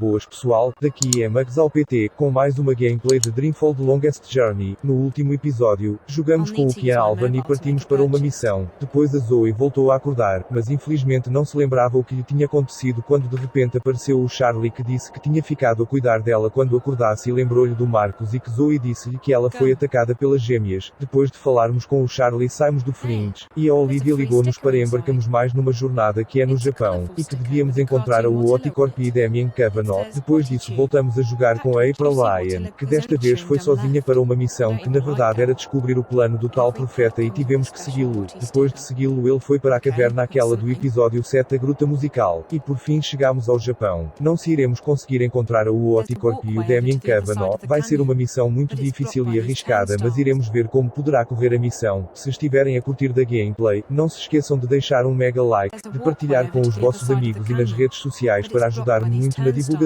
Boas pessoal, daqui é Magzao PT, com mais uma gameplay de Dreamfall The Longest Journey. No último episódio, jogamos com o que é Alvan e partimos para uma missão. Depois a Zoe voltou a acordar, mas infelizmente não se lembrava o que lhe tinha acontecido quando de repente apareceu o Charlie que disse que tinha ficado a cuidar dela quando acordasse e lembrou-lhe do Marcos e que Zoe disse-lhe que ela foi atacada pelas gêmeas. Depois de falarmos com o Charlie saímos do Fringe, e a Olivia ligou-nos para embarcarmos mais numa jornada que é no Japão, e que devíamos encontrar a Oticorp e Damien Cavanaugh. Depois disso voltamos a jogar com a April Lyon, que desta vez foi sozinha para uma missão que na verdade era descobrir o plano do tal profeta e tivemos que segui-lo. Depois de segui-lo ele foi para a caverna aquela do episódio 7 a gruta musical, e por fim chegamos ao Japão. Não se iremos conseguir encontrar a Oticorp e o Damien Cavanaugh, vai ser uma missão muito difícil e arriscada, mas iremos ver como poderá correr a missão. Se estiverem a curtir da gameplay, não se esqueçam de deixar um mega like, de partilhar com os vossos amigos e nas redes sociais para ajudar-me muito na divulgação,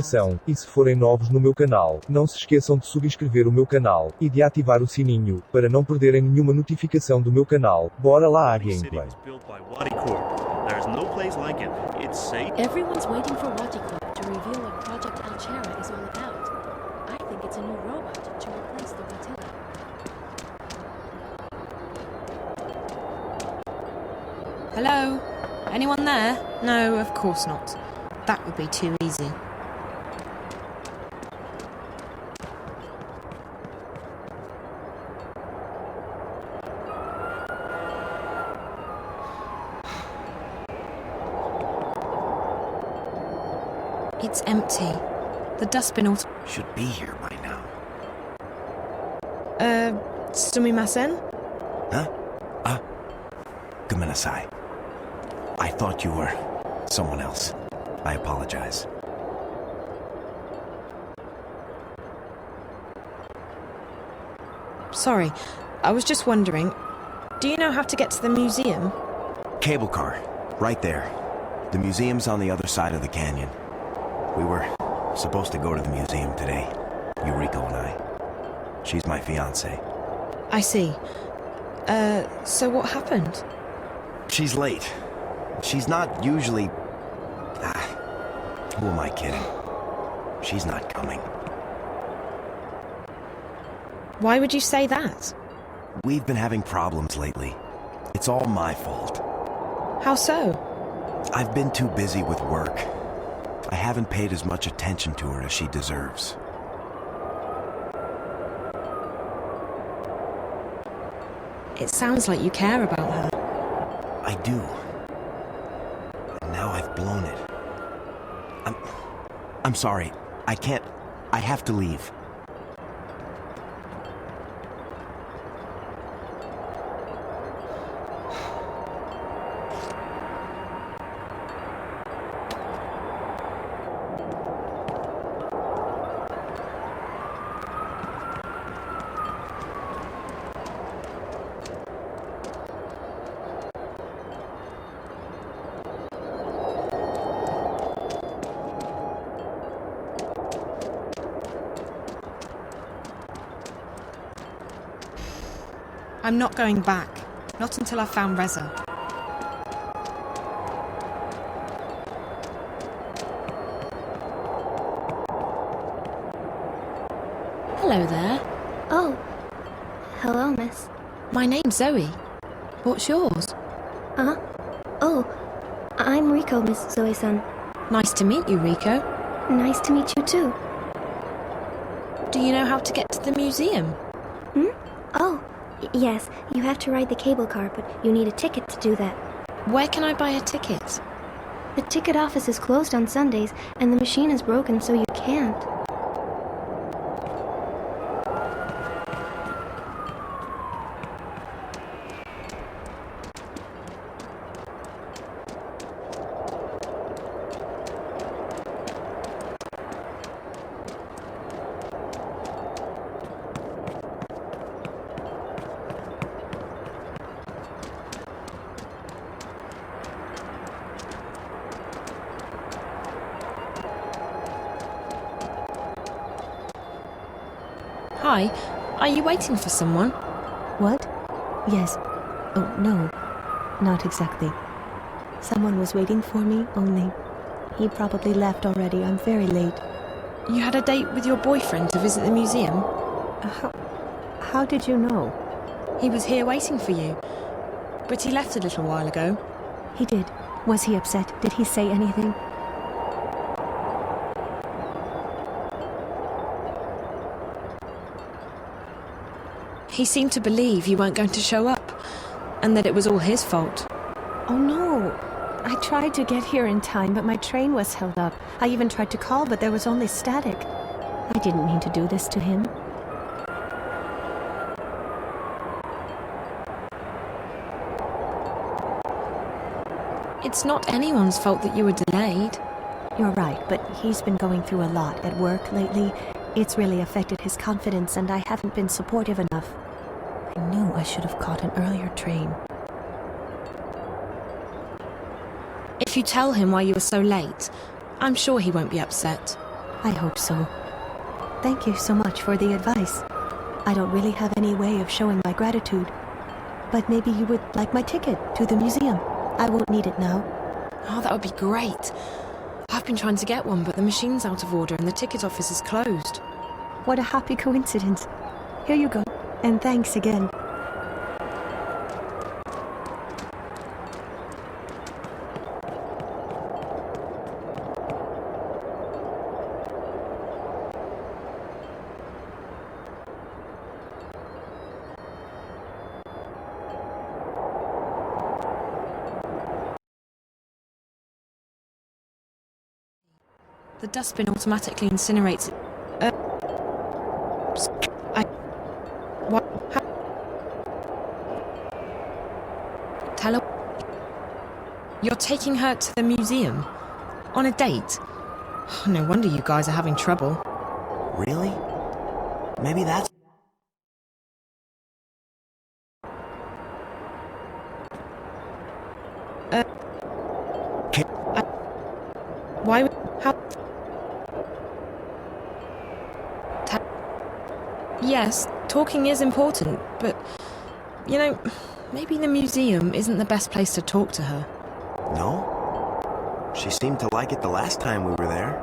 e se forem novos no meu canal, não se esqueçam de subscrever o meu canal, e de ativar o sininho, para não perderem nenhuma notificação do meu canal. Bora lá à gameplay. Everyone's waiting for Waticorp to reveal what Project Alchera is all about. I think it's a new robot to replace the Watilla. Hello? Anyone there? No, of course not. That would be too easy. It's empty. The dustbin also should be here by now. Sumimasen? Huh? Gomenasai. I thought you were someone else. I apologize. Sorry, I was just wondering, do you know how to get to the museum? Cable car, right there. The museum's on the other side of the canyon. We were supposed to go to the museum today, Yuriko and I. She's my fiancée. I see. So what happened? She's late. She's not usually... who am I kidding? She's not coming. Why would you say that? We've been having problems lately. It's all my fault. How so? I've been too busy with work. I haven't paid as much attention to her as she deserves. It sounds like you care about her. I do. And now I've blown it. I'm sorry. I can't... I have to leave. I'm not going back. Not until I've found Reza. Hello there. Oh. Hello, miss. My name's Zoe. What's yours? Oh. I'm Rico, Miss Zoe-san. Nice to meet you, Rico. Nice to meet you, too. Do you know how to get to the museum? Oh. Yes, you have to ride the cable car, but you need a ticket to do that. Where can I buy a ticket? The ticket office is closed on Sundays, and the machine is broken, so you can't. Hi, are you waiting for someone? What? Yes. Oh, no. Not exactly. Someone was waiting for me, only he probably left already. I'm very late. You had a date with your boyfriend to visit the museum? How did you know? He was here waiting for you, but he left a little while ago. He did. Was he upset? Did he say anything? He seemed to believe you weren't going to show up, and that it was all his fault. Oh no! I tried to get here in time, but my train was held up. I even tried to call, but there was only static. I didn't mean to do this to him. It's not anyone's fault that you were delayed. You're right, but he's been going through a lot at work lately. It's really affected his confidence, and I haven't been supportive enough. I knew I should have caught an earlier train. If you tell him why you were so late, I'm sure he won't be upset. I hope so. Thank you so much for the advice. I don't really have any way of showing my gratitude. But maybe you would like my ticket to the museum. I won't need it now. Oh, that would be great. I've been trying to get one, but the machine's out of order and the ticket office is closed. What a happy coincidence. Here you go. And thanks again. The dustbin automatically incinerates it. What? Tell her. You're taking her to the museum? On a date? No wonder you guys are having trouble. Really? Maybe that's... Why would... How... Yes, talking is important, but... You know, maybe the museum isn't the best place to talk to her. No? She seemed to like it the last time we were there.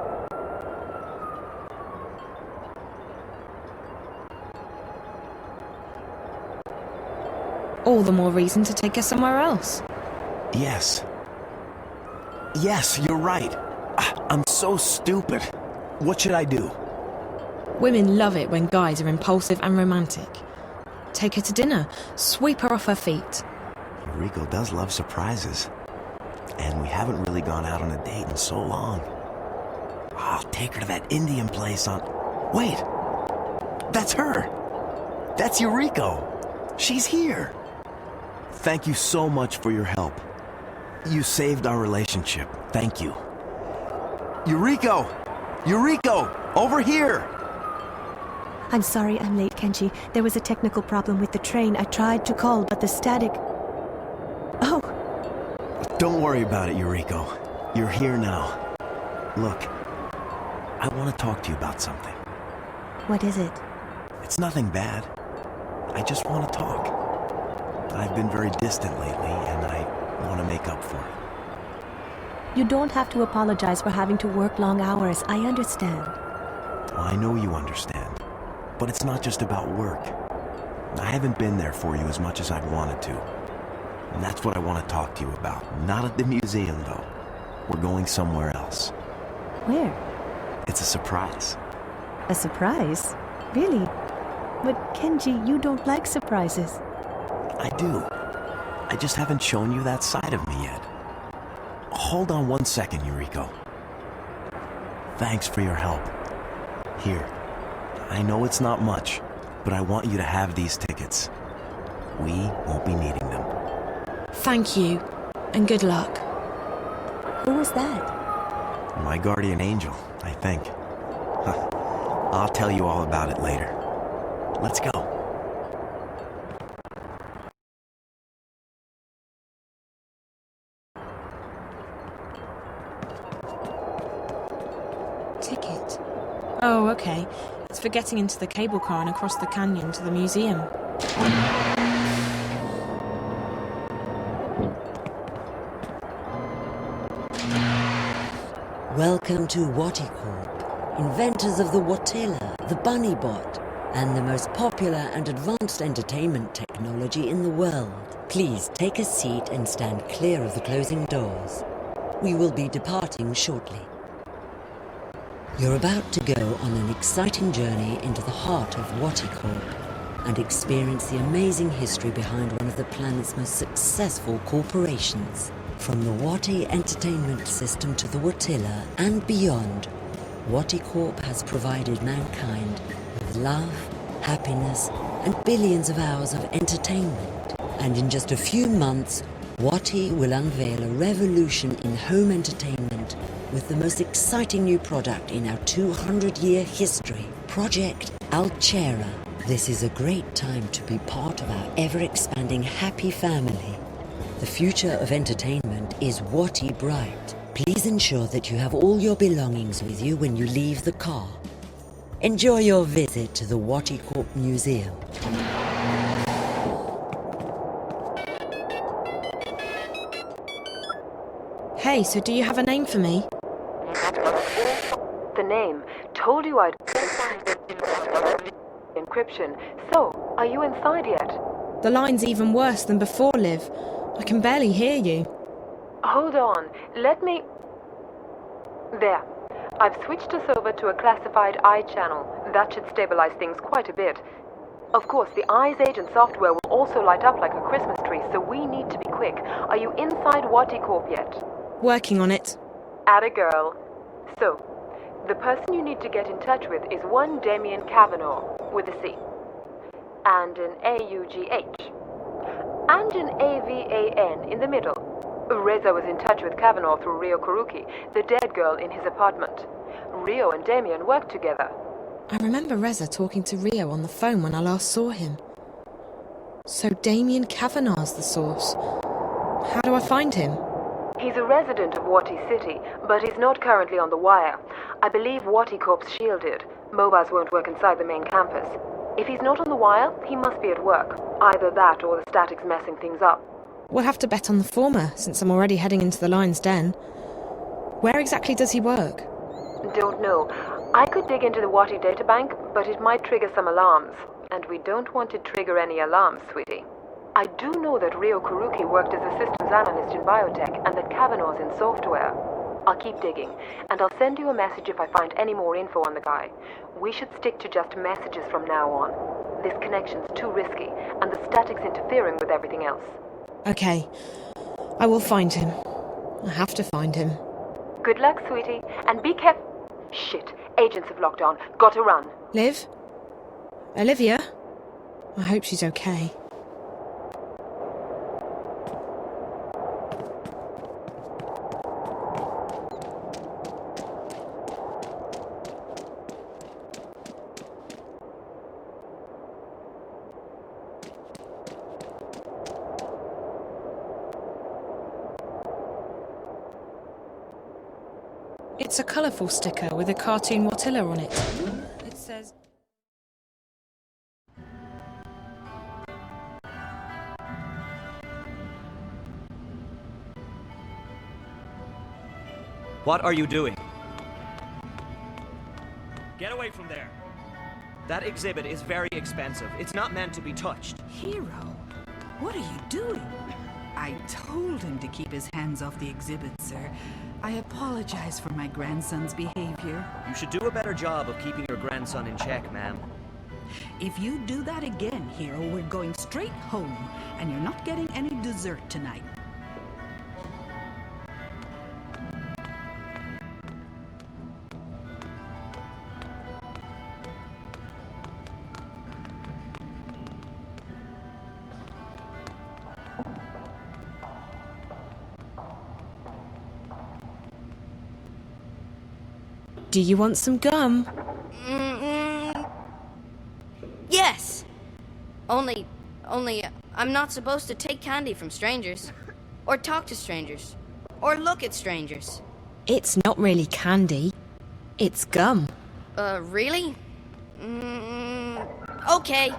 All the more reason to take her somewhere else. Yes. Yes, you're right. I'm so stupid. What should I do? Women love it when guys are impulsive and romantic. Take her to dinner, sweep her off her feet. Rico does love surprises. And we haven't really gone out on a date in so long. I'll take her to that Indian place on... Wait! That's her! That's Eureka! She's here! Thank you so much for your help. You saved our relationship. Thank you. Eureka! Eureka! Over here! I'm sorry I'm late, Kenji. There was a technical problem with the train. I tried to call, but the static... Oh! Don't worry about it, Eureka. You're here now. Look, I want to talk to you about something. What is it? It's nothing bad. I just want to talk. I've been very distant lately, and I want to make up for it. You don't have to apologize for having to work long hours. I understand. Well, I know you understand. But it's not just about work. I haven't been there for you as much as I'd wanted to. And that's what I want to talk to you about. Not at the museum, though. We're going somewhere else. Where? It's a surprise. A surprise? Really? But Kenji, you don't like surprises. I do. I just haven't shown you that side of me yet. Hold on 1 second, Eureka. Thanks for your help. Here. I know it's not much, but I want you to have these tickets. We won't be needing them. Thank you, and good luck. Who was that? My guardian angel, I think. I'll tell you all about it later. Let's go. Ticket? Oh, okay. It's for getting into the cable car and across the canyon to the museum. Welcome to Waticorp. inventors of the Watilla, the Bunny Bot, and the most popular and advanced entertainment technology in the world. Please take a seat and stand clear of the closing doors. We will be departing shortly. You're about to go on an exciting journey into the heart of Waticorp and experience the amazing history behind one of the planet's most successful corporations. From the Wati entertainment system to the Watilla and beyond, Waticorp has provided mankind with love, happiness, and billions of hours of entertainment. And in just a few months, Wati will unveil a revolution in home entertainment with the most exciting new product in our 200-year history, Project Altera. This is a great time to be part of our ever-expanding happy family. The future of entertainment is Wati bright. Please ensure that you have all your belongings with you when you leave the car. Enjoy your visit to the Waticorp Museum. Hey, so do you have a name for me? The name. Told you I'd encryption. So, are you inside yet? The line's even worse than before, Liv. I can barely hear you. Hold on. Let me... There. I've switched us over to a classified I channel. That should stabilize things quite a bit. Of course, the Eyes agent software will also light up like a Christmas tree, so we need to be quick. Are you inside Waticorp yet? Working on it. Atta girl. So, the person you need to get in touch with is one Damien Cavanaugh, with a C. And an A-U-G-H. And an A-V-A-N in the middle. Reza was in touch with Cavanaugh through Rio Kuruki, the dead girl in his apartment. Rio and Damien worked together. I remember Reza talking to Rio on the phone when I last saw him. So Damien Cavanaugh's the source. How do I find him? He's a resident of Wati City, but he's not currently on the wire. I believe Waticorp's shielded. Mobiles won't work inside the main campus. If he's not on the wire, he must be at work. Either that or the static's messing things up. We'll have to bet on the former, since I'm already heading into the lion's den. Where exactly does he work? Don't know. I could dig into the Wati databank, but it might trigger some alarms. And we don't want to trigger any alarms, sweetie. I do know that Rio Kuruki worked as a systems analyst in biotech and that Cavanaugh's in software. I'll keep digging, and I'll send you a message if I find any more info on the guy. We should stick to just messages from now on. This connection's too risky, and the static's interfering with everything else. Okay. I will find him. I have to find him. Good luck, sweetie, and be careful. Shit, agents have locked on. Gotta run. Liv? Olivia? I hope she's okay. It's a colourful sticker with a cartoon Watilla on it. It says... What are you doing? Get away from there. That exhibit is very expensive. It's not meant to be touched. Hero, what are you doing? I told him to keep his hands off the exhibit, sir. I apologize for my grandson's behavior. You should do a better job of keeping your grandson in check, ma'am. If you do that again, Hero, we're going straight home, and you're not getting any dessert tonight. Do you want some gum? Yes! Only, I'm not supposed to take candy from strangers. Or talk to strangers. Or look at strangers. It's not really candy. It's gum. Really? Okay.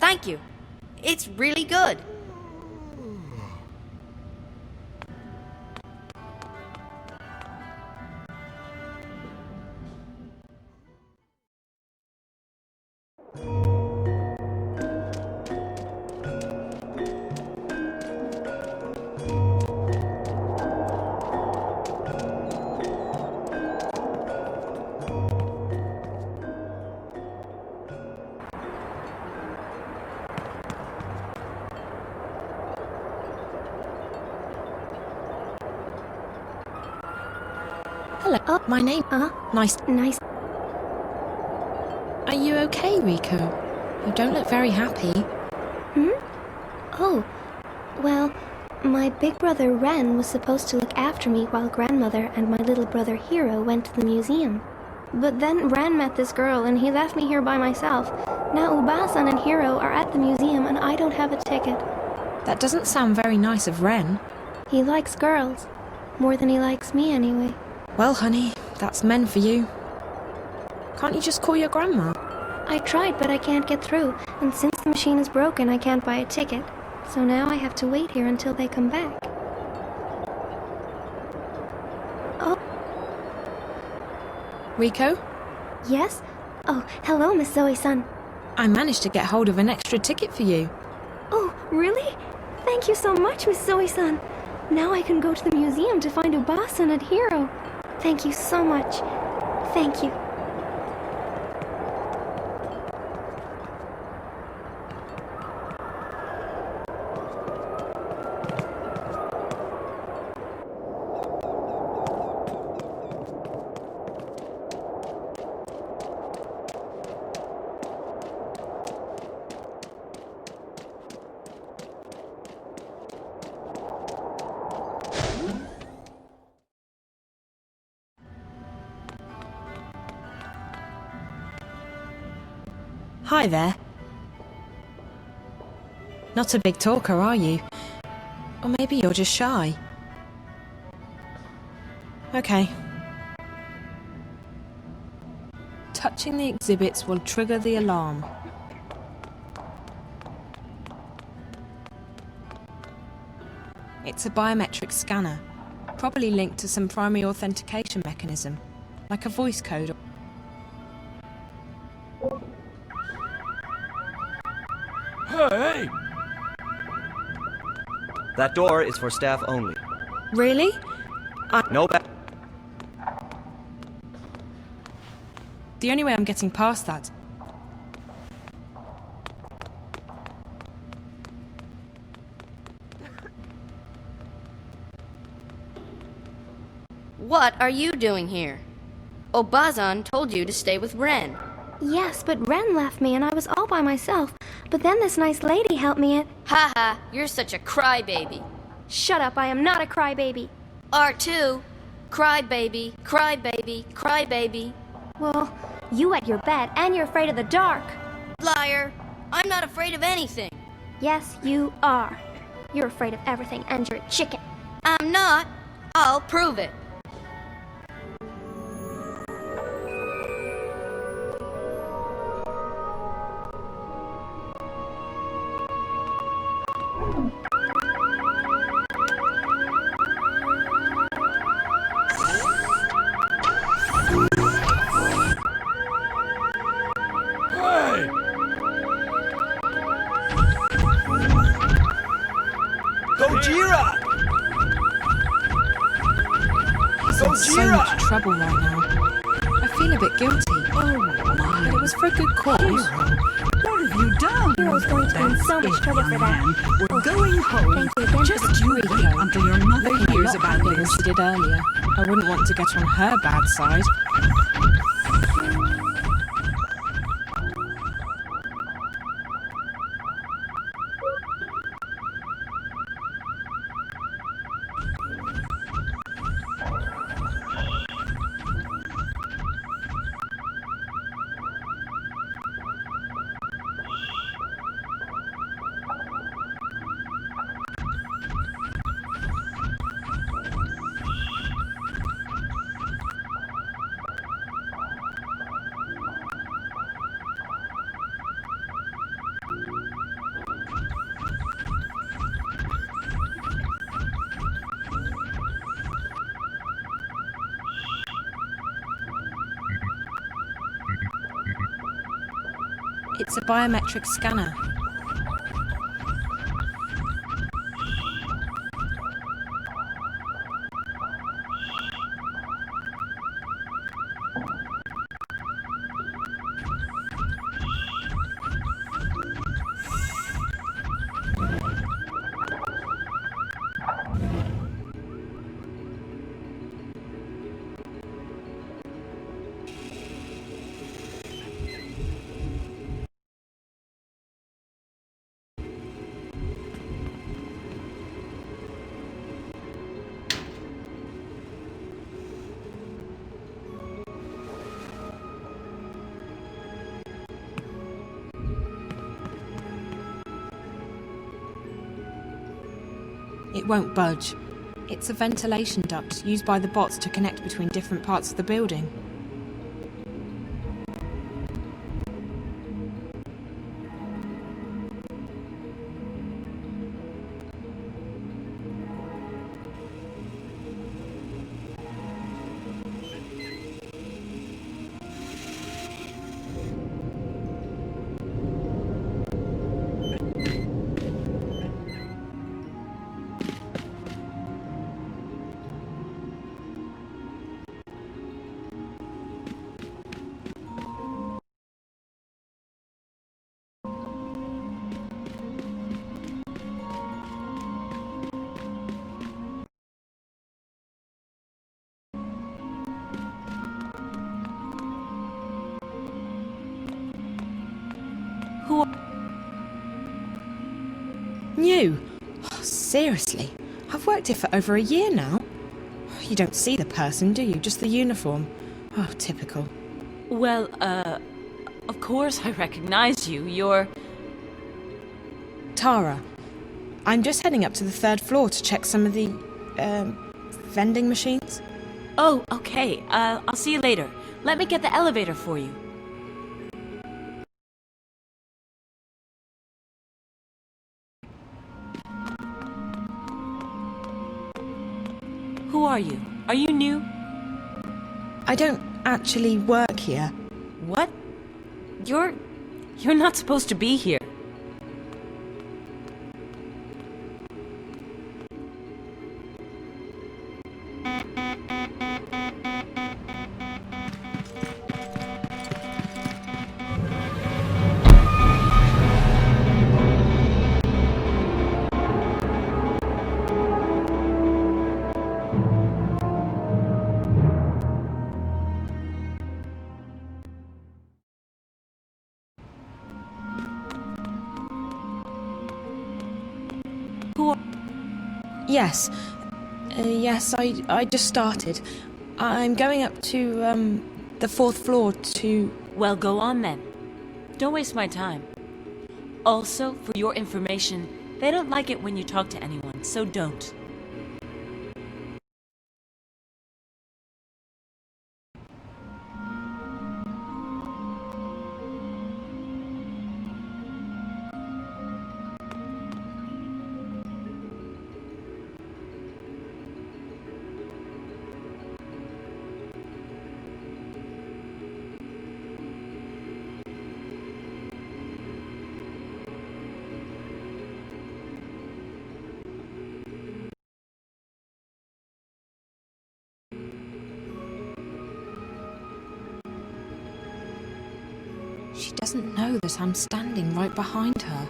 Thank you. It's really good. Hello. Oh, my name. Nice. Are you okay, Rico? You don't look very happy. Oh, well, my big brother Ren was supposed to look after me while grandmother and my little brother Hiro went to the museum. But then Ren met this girl and he left me here by myself. Now Ubasan and Hiro are at the museum and I don't have a ticket. That doesn't sound very nice of Ren. He likes girls. More than he likes me anyway. Well, honey, that's men for you. Can't you just call your grandma? I tried, but I can't get through. And since the machine is broken, I can't buy a ticket. So now I have to wait here until they come back. Oh. Rico? Yes? Oh, hello, Miss Zoe-san. I managed to get hold of an extra ticket for you. Oh, really? Thank you so much, Miss Zoe-san. Now I can go to the museum to find Ubasan and Hiro. Thank you so much. Thank you. Hi there. Not a big talker, are you? Or maybe you're just shy. Okay. Touching the exhibits will trigger the alarm. It's a biometric scanner, probably linked to some primary authentication mechanism, like a voice code. Hey! That door is for staff only. Really? No back. The only way I'm getting past that. What are you doing here? Obazan told you to stay with Ren. Yes, but Ren left me and I was all by myself. But then this nice lady helped me at... Haha, you're such a crybaby. Shut up, I am not a crybaby. R2, crybaby, crybaby, crybaby. Well, you wet your bed and you're afraid of the dark. Liar, I'm not afraid of anything. Yes, you are. You're afraid of everything and you're a chicken. I'm not. I'll prove it. So much trouble right now. I feel a bit guilty. Oh my! It was for a good cause. What have you done? Hero's going to be in so much trouble for that. We're going home. Thank you again. Just you wait until your mother hears about Than this. she did earlier. I wouldn't want to get on her bad side. It's a biometric scanner. It won't budge. It's a ventilation duct used by the bots to connect between different parts of the building. New? Oh, seriously? I've worked here for over a year now. You don't see the person, do you? Just the uniform. Oh, typical. Well, of course I recognize you. You're... Tara. I'm just heading up to the 3rd floor to check some of the, vending machines. Oh, okay. I'll see you later. Let me get the elevator for you. Who are you? Are you new? I don't actually work here. What? You're not supposed to be here. Yes. Yes, I just started. I'm going up to, the 4th floor to... Well, go on then. Don't waste my time. Also, for your information, they don't like it when you talk to anyone, so don't. She doesn't know that I'm standing right behind her.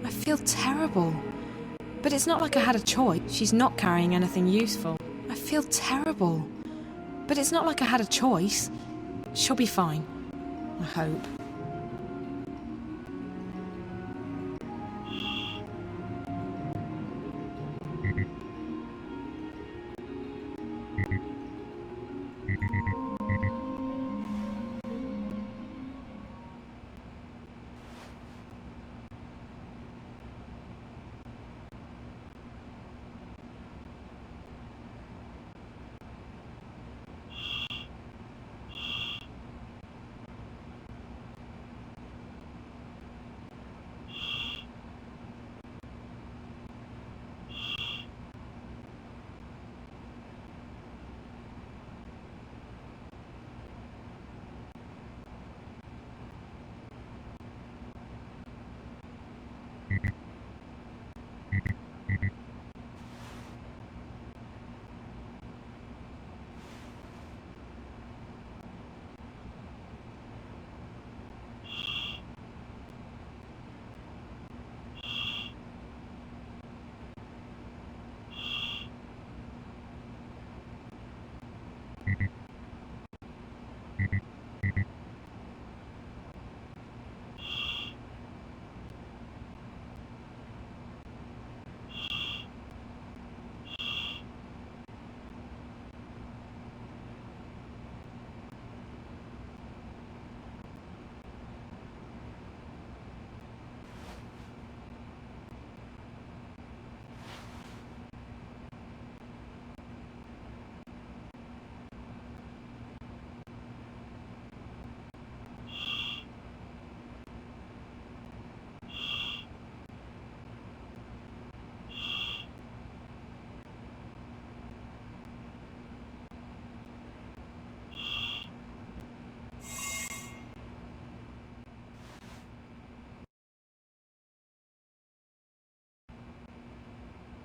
I feel terrible. But it's not like I had a choice. She's not carrying anything useful. I feel terrible. But it's not like I had a choice. She'll be fine. I hope.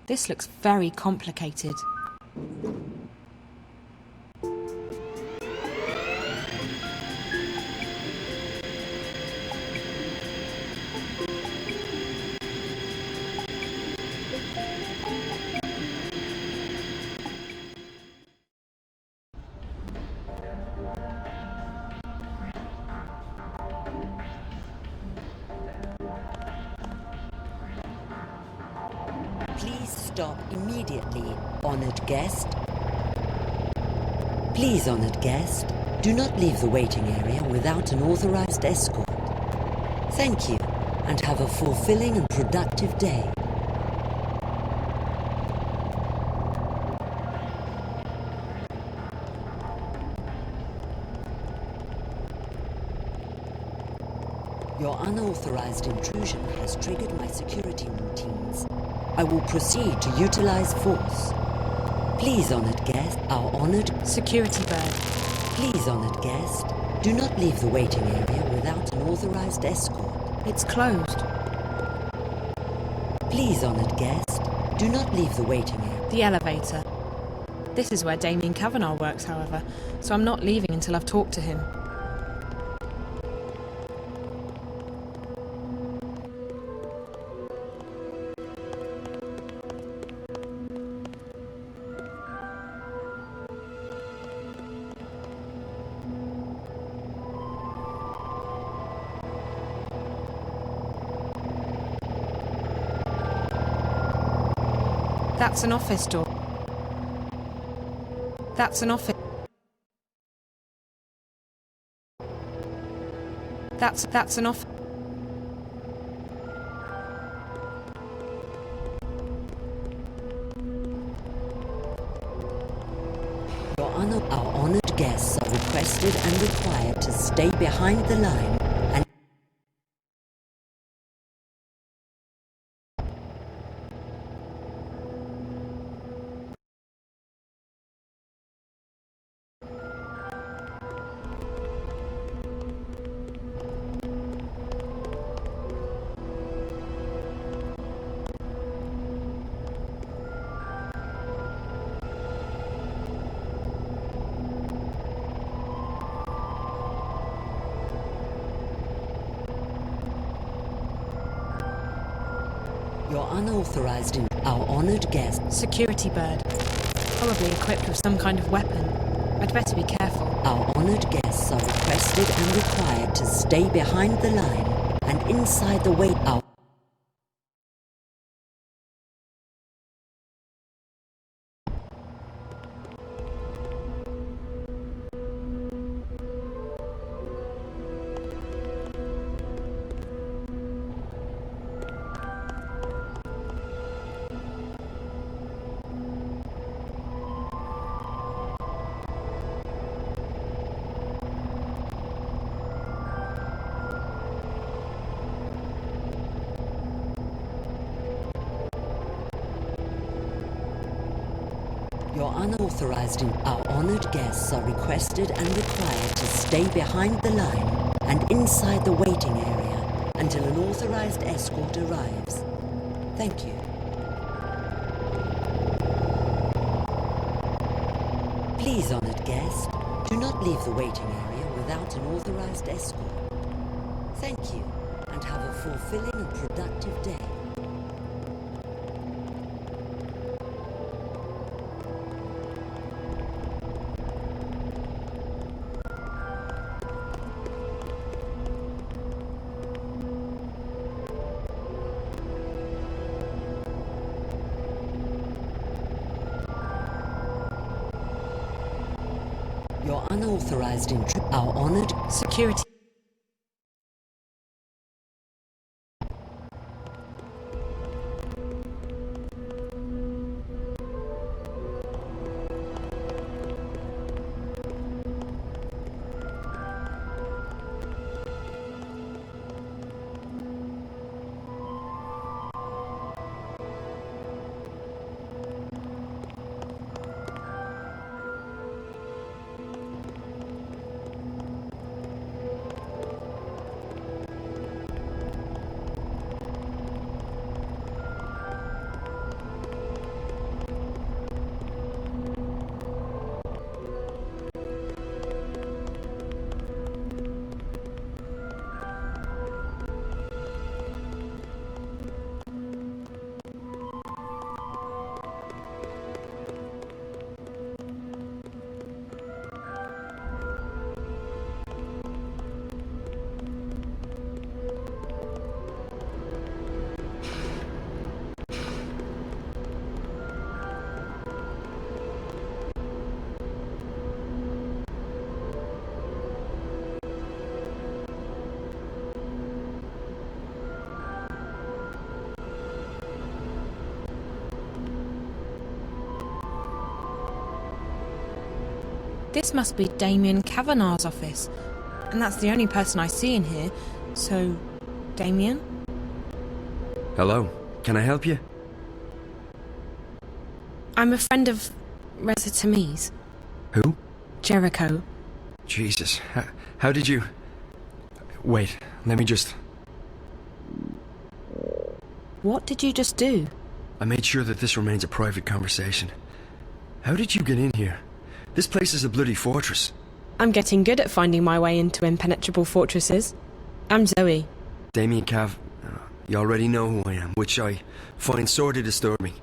This looks very complicated. Please stop immediately, honored guest. Please, honored guest, do not leave the waiting area without an authorized escort. Thank you, and have a fulfilling and productive day. Your unauthorized intrusion has triggered my security routines. I will proceed to utilize force. Please, honored guest, our honored security bird. Please, honored guest, do not leave the waiting area without an authorized escort. It's closed. Please, honored guest, do not leave the waiting area. The elevator. This is where Damien Cavanaugh works, however, so I'm not leaving until I've talked to him. That's an office door. That's an office. That's an office. Our honored guests are requested and required to stay behind the line and your unauthorized our honored guest. Security bird. Probably equipped with some kind of weapon. I'd better be careful. Our honored guests are requested and required to stay behind the line and inside the wait out. Your unauthorized our honored guests are requested and required to stay behind the line and inside the waiting area until an authorized escort arrives. Thank you. Please, honored guest, do not leave the waiting area without an authorized escort. Thank you, and have a fulfilling and productive day. Your unauthorized our honored security. This must be Damien Cavanaugh's office. And that's the only person I see in here. So, Damien? Hello, can I help you? I'm a friend of Reza Tamiz. Who? Jericho. Jesus, how did you... Wait, let me just... What did you just do? I made sure that this remains a private conversation. How did you get in here? This place is a bloody fortress. I'm getting good at finding my way into impenetrable fortresses. I'm Zoe. Damien You already know who I am, which I find sorely disturbing.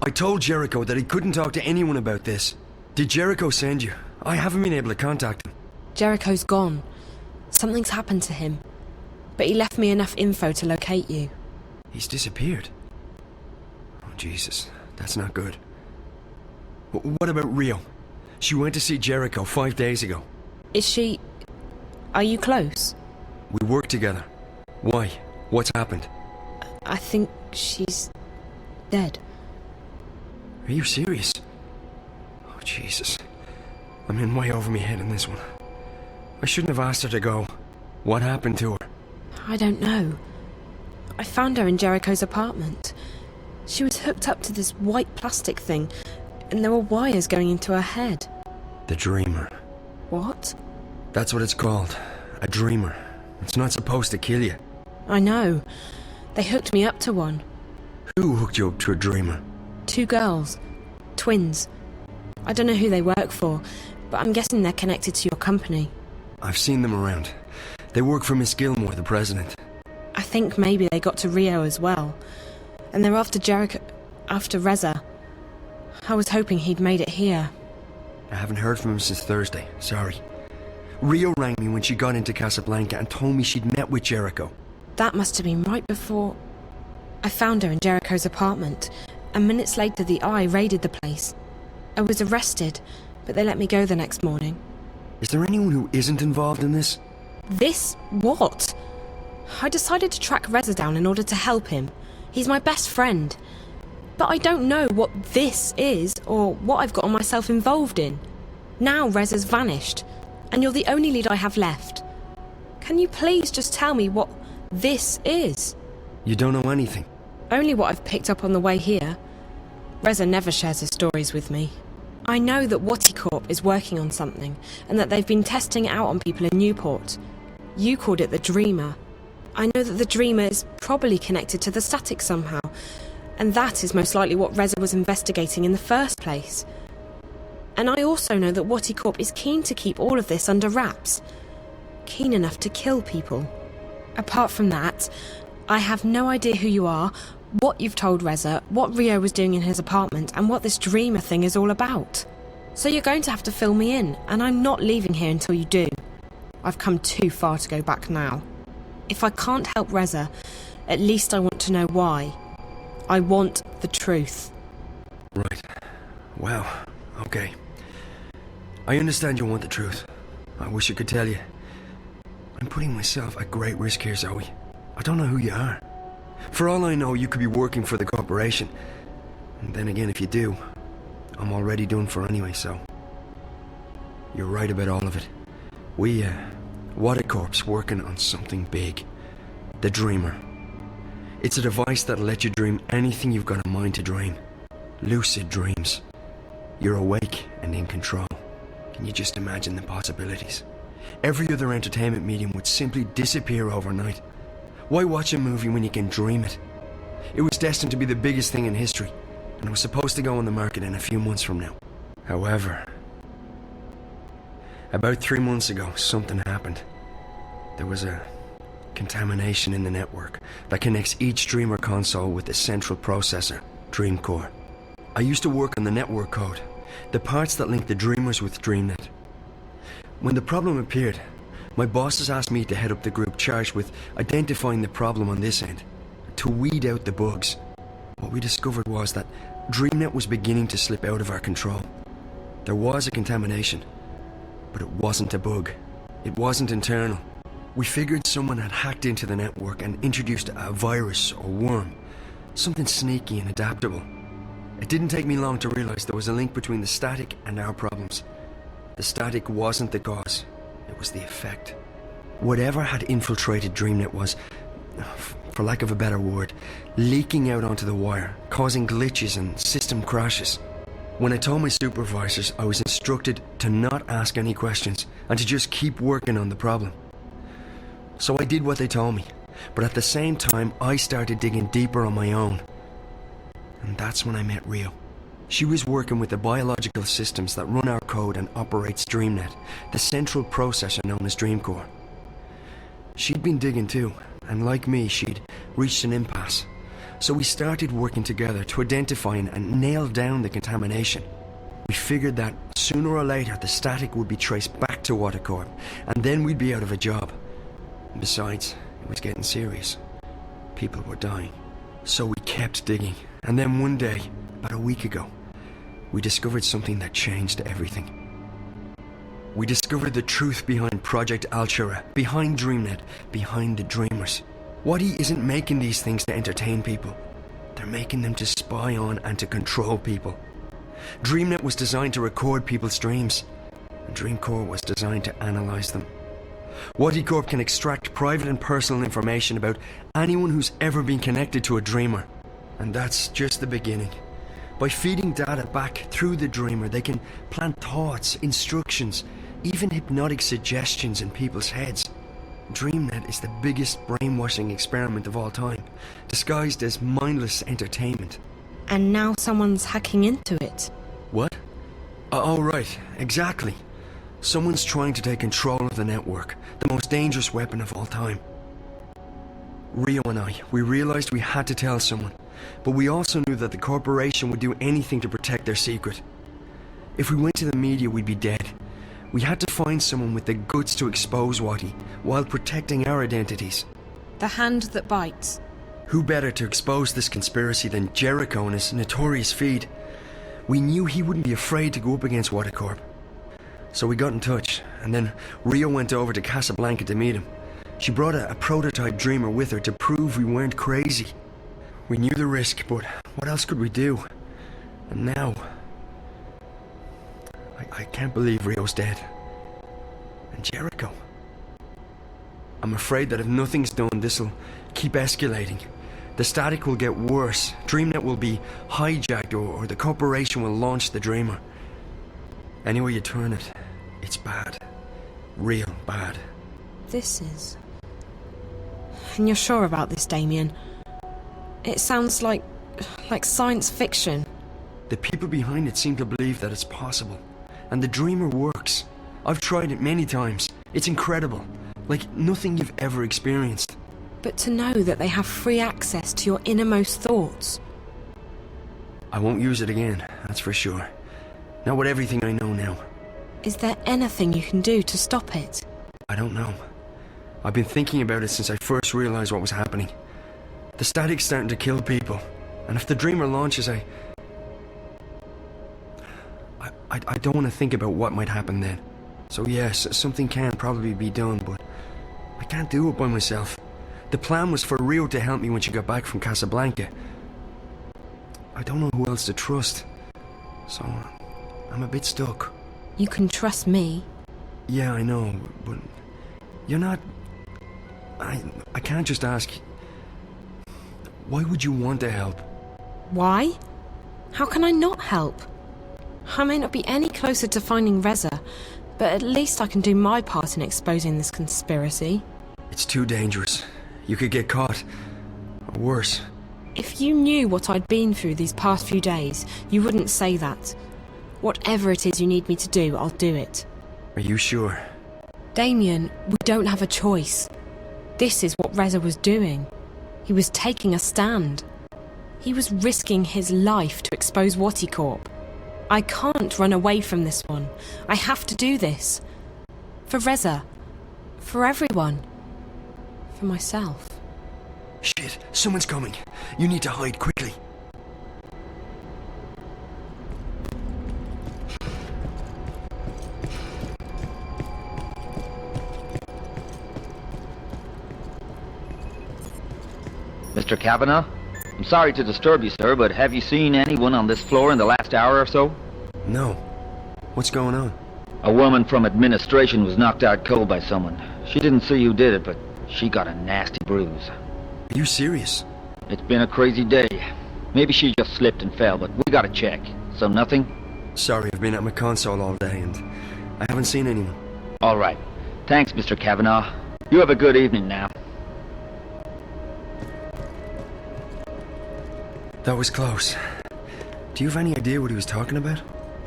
I told Jericho that he couldn't talk to anyone about this. Did Jericho send you? I haven't been able to contact him. Jericho's gone. Something's happened to him. But he left me enough info to locate you. He's disappeared. Oh, Jesus. That's not good. What about Rio? She went to see Jericho 5 days ago. Is she... Are you close? We work together. Why? What's happened? I think she's... dead. Are you serious? Oh, Jesus. I'm in way over my head in this one. I shouldn't have asked her to go. What happened to her? I don't know. I found her in Jericho's apartment. She was hooked up to this white plastic thing, and there were wires going into her head. The dreamer. What? That's what it's called. A dreamer. It's not supposed to kill you. I know. They hooked me up to one. Who hooked you up to a dreamer? 2 girls. Twins. I don't know who they work for, but I'm guessing they're connected to your company. I've seen them around. They work for Miss Gilmore, the president. I think maybe they got to Rio as well. And they're after Jericho... after Reza. I was hoping he'd made it here. I haven't heard from him since Thursday. Sorry. Rio rang me when she got into Casablanca and told me she'd met with Jericho. That must have been right before... I found her in Jericho's apartment, and minutes later the Eye raided the place. I was arrested, but they let me go the next morning. Is there anyone who isn't involved in this? This? What? I decided to track Reza down in order to help him. He's my best friend. But I don't know what this is, or what I've gotten myself involved in. Now Reza's vanished, and you're the only lead I have left. Can you please just tell me what this is? You don't know anything? Only what I've picked up on the way here. Reza never shares his stories with me. I know that Waticorp is working on something, and that they've been testing it out on people in Newport. You called it the Dreamer. I know that the Dreamer is probably connected to the static somehow, and that is most likely what Reza was investigating in the first place. And I also know that Waticorp is keen to keep all of this under wraps. Keen enough to kill people. Apart from that, I have no idea who you are, what you've told Reza, what Rio was doing in his apartment, and what this Dreamer thing is all about. So you're going to have to fill me in, and I'm not leaving here until you do. I've come too far to go back now. If I can't help Reza, at least I want to know why. I want the truth. Right. Well, okay. I understand you want the truth. I wish I could tell you. I'm putting myself at great risk here, Zoe. I don't know who you are. For all I know, you could be working for the corporation. And then again, if you do, I'm already done for anyway, so... You're right about all of it. Waticorp's working on something big. The Dreamer. It's a device that'll let you dream anything you've got a mind to dream. Lucid dreams. You're awake and in control. Can you just imagine the possibilities? Every other entertainment medium would simply disappear overnight. Why watch a movie when you can dream it? It was destined to be the biggest thing in history, and it was supposed to go on the market in a few months from now. However, about 3 months ago, something happened. There was a contamination in the network that connects each Dreamer console with the central processor, Dream Core. I used to work on the network code, the parts that link the Dreamers with DreamNet. When the problem appeared, my bosses asked me to head up the group charged with identifying the problem on this end, to weed out the bugs. What we discovered was that DreamNet was beginning to slip out of our control. There was a contamination, but it wasn't a bug. It wasn't internal. We figured someone had hacked into the network and introduced a virus or worm, something sneaky and adaptable. It didn't take me long to realize there was a link between the static and our problems. The static wasn't the cause, it was the effect. Whatever had infiltrated DreamNet was, for lack of a better word, leaking out onto the wire, causing glitches and system crashes. When I told my supervisors, I was instructed to not ask any questions and to just keep working on the problem. So I did what they told me, but at the same time I started digging deeper on my own. And that's when I met Rio. She was working with the biological systems that run our code and operates DreamNet, the central processor known as Dreamcore. She'd been digging too, and like me, she'd reached an impasse. So we started working together to identify and nail down the contamination. We figured that sooner or later the static would be traced back to Watercorp, and then we'd be out of a job. And besides, it was getting serious. People were dying. So we kept digging, and then one day, about a week ago, we discovered something that changed everything. We discovered the truth behind Project Altura, behind DreamNet, behind the Dreamers. Wadi isn't making these things to entertain people. They're making them to spy on and to control people. DreamNet was designed to record people's dreams, and Dreamcore was designed to analyze them. Wadi Corp can extract private and personal information about anyone who's ever been connected to a Dreamer. And that's just the beginning. By feeding data back through the Dreamer, they can plant thoughts, instructions, even hypnotic suggestions in people's heads. DreamNet is the biggest brainwashing experiment of all time, disguised as mindless entertainment. And now someone's hacking into it. What? Oh, right, exactly. Someone's trying to take control of the network, the most dangerous weapon of all time. Rio and I, we realized we had to tell someone, but we also knew that the corporation would do anything to protect their secret. If we went to the media, we'd be dead. We had to find someone with the guts to expose Wadi, while protecting our identities. The hand that bites. Who better to expose this conspiracy than Jericho and his notorious feed? We knew he wouldn't be afraid to go up against Watercorp. So we got in touch, and then Rio went over to Casablanca to meet him. She brought a prototype Dreamer with her to prove we weren't crazy. We knew the risk, but what else could we do? And now... I can't believe Rio's dead. And Jericho. I'm afraid that if nothing's done, this'll keep escalating. The static will get worse. DreamNet will be hijacked, or the corporation will launch the Dreamer. Anywhere you turn it, it's bad. Real bad. This is... And you're sure about this, Damien? It sounds like science fiction. The people behind it seem to believe that it's possible. And the Dreamer works. I've tried it many times. It's incredible. Like nothing you've ever experienced. But to know that they have free access to your innermost thoughts. I won't use it again, that's for sure. Not with everything I know now. Is there anything you can do to stop it? I don't know. I've been thinking about it since I first realized what was happening. The static's starting to kill people. And if the Dreamer launches, I don't want to think about what might happen then. So yes, something can probably be done, but I can't do it by myself. The plan was for Rio to help me when she got back from Casablanca. I don't know who else to trust. So, I'm a bit stuck. You can trust me. Yeah, I know, but you're not... I can't just ask... Why would you want to help? Why? How can I not help? I may not be any closer to finding Reza, but at least I can do my part in exposing this conspiracy. It's too dangerous. You could get caught. Or worse. If you knew what I'd been through these past few days, you wouldn't say that. Whatever it is you need me to do, I'll do it. Are you sure? Damien, we don't have a choice. This is what Reza was doing. He was taking a stand. He was risking his life to expose Watercorp. I can't run away from this one. I have to do this. For Reza. For everyone. For myself. Shit, someone's coming. You need to hide quickly. Mr. Cavanaugh? I'm sorry to disturb you, sir, but have you seen anyone on this floor in the last hour or so? No. What's going on? A woman from administration was knocked out cold by someone. She didn't see who did it, but she got a nasty bruise. Are you serious? It's been a crazy day. Maybe she just slipped and fell, but we gotta check. So nothing? Sorry, I've been at my console all day and I haven't seen anyone. All right. Thanks, Mr. Cavanaugh. You have a good evening now. That was close. Do you have any idea what he was talking about?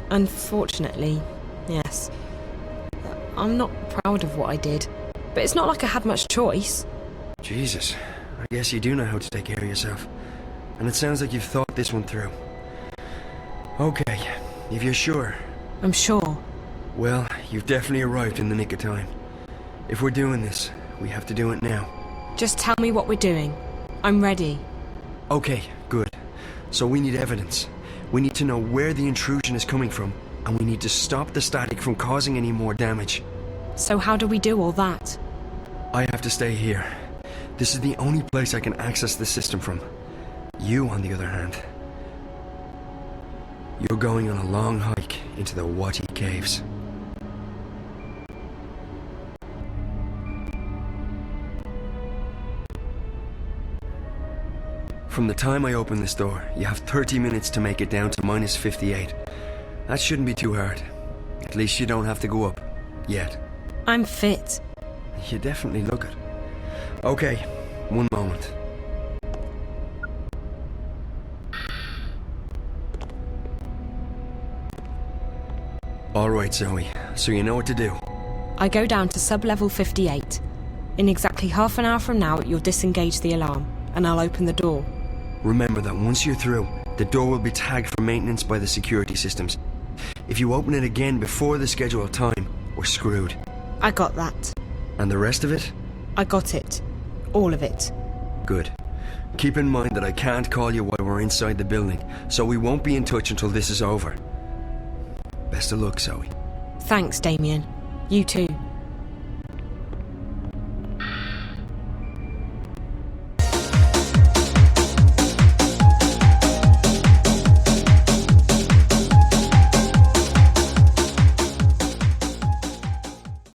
Unfortunately, yes. I'm not proud of what I did, but it's not like I had much choice. Jesus, I guess you do know how to take care of yourself. And it sounds like you've thought this one through. Okay, if you're sure. I'm sure. Well, you've definitely arrived in the nick of time. If we're doing this, we have to do it now. Just tell me what we're doing. I'm ready. Okay, good. So we need evidence. We need to know where the intrusion is coming from, and we need to stop the static from causing any more damage. So how do we do all that? I have to stay here. This is the only place I can access the system from. You, on the other hand, you're going on a long hike into the Wati Caves. From the time I open this door, you have 30 minutes to make it down to minus 58. That shouldn't be too hard. At least you don't have to go up. Yet. I'm fit. You definitely look it. Okay, one moment. Alright, Zoe, so you know what to do. I go down to sub-level 58. In exactly half an hour from now, you'll disengage the alarm, and I'll open the door. Remember that once you're through, the door will be tagged for maintenance by the security systems. If you open it again before the scheduled time, we're screwed. I got that. And the rest of it? I got it. All of it. Good. Keep in mind that I can't call you while we're inside the building, so we won't be in touch until this is over. Best of luck, Zoe. Thanks, Damien. You too.